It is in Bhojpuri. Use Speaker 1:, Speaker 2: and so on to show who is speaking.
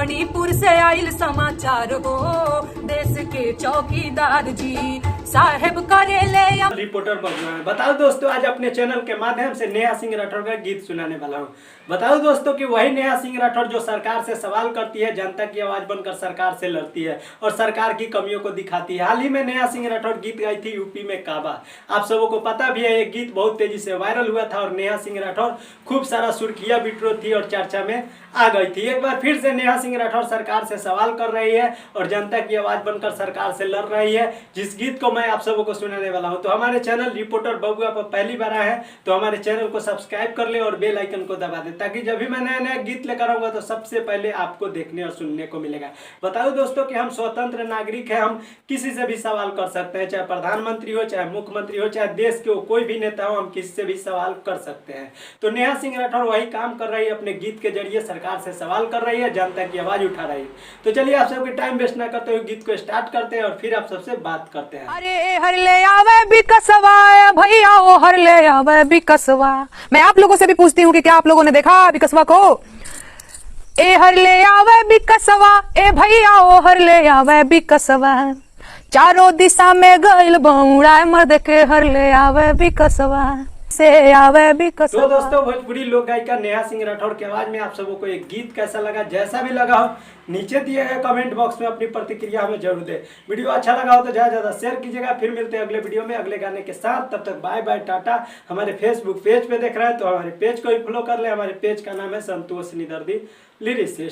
Speaker 1: मणिपुर से आइल समाचार हो, देश के चौकीदार जी साहेब करेले।
Speaker 2: रिपोर्टर बबुआ है। बताओ दोस्तों, आज अपने चैनल के माध्यम से नेहा सिंह राठौर का गीत सुनाने वाला हूँ। बताओ दोस्तों कि वही नेहा सिंह राठौर जो सरकार से सवाल करती है, जनता की आवाज बनकर सरकार से लड़ती है और सरकार की कमियों को दिखाती है। हाल ही में नेहा सिंह राठौर गीत गाई थी यूपी में काबा। आप सबों को पता भी है, ये गीत बहुत तेजी से वायरल हुआ था और नेहा सिंह राठौर खूब सारा सुर्खियां बिटरो थी और चर्चा में आ गई थी। एक बार फिर से नेहा सिंह राठौर सरकार से सवाल कर रही है और जनता की आवाज बनकर सरकार से लड़ रही है, जिस गीत को मैं आप सबों को सुनाने वाला हूं। तो हमारे चैनल रिपोर्टर बबुआ पर पहली बार आए हैं तो हमारे चैनल को सब्सक्राइब कर ले और बेल आइकन को दबा दे, ताकि जब भी मैं नया नया गीत लेकर आऊंगा तो सबसे पहले आपको देखने और सुनने को मिलेगा। बताओ दोस्तों कि हम स्वतंत्र नागरिक हैं, हम किसी से भी सवाल कर सकते हैं, चाहे प्रधानमंत्री हो, चाहे मुख्यमंत्री हो, चाहे देश के कोई भी नेता हो, हम किसी से भी सवाल कर सकते हैं। तो नेहा सिंह राठौर वही काम कर रही है, अपने गीत के जरिए सरकार से सवाल कर रही है, जनता की आवाज उठा रही है। तो चलिए आप सबके टाइम वेस्ट ना करते हुए गीत को स्टार्ट करते हैं और फिर आप सबसे बात करते हैं।
Speaker 1: अरे हर ले आवे बिकसवा भैया, वो हर ले आवे बिकसवा। मैं आप लोगों से भी पूछती हूँ कि क्या आप लोगों ने देखा बिकसवा को? ए हर ले आवे बिकसवा, ए भैया वो हर ले आवे बिकसवा। चारों दिशा में गइल बौड़ा, मर्द के हर ले आवे बिकसवा से आवे बिकसवा।
Speaker 2: तो दोस्तों, भोजपुरी लोक गायिका नेहा सिंह राठौर की आवाज में आप सबों को एक गीत कैसा लगा? जैसा भी लगा हो नीचे दिए गए कमेंट बॉक्स में अपनी प्रतिक्रिया हमें जरूर दे। वीडियो अच्छा लगा हो तो ज्यादा शेयर कीजिएगा। फिर मिलते हैं अगले वीडियो में अगले गाने के साथ। तब तक बाय बाय, टाटा। हमारे फेसबुक पेज पे देख रहे हैं तो हमारे पेज को भी फॉलो कर ले। हमारे पेज का नाम है संतोष निदर्दी लिरिसिस्ट।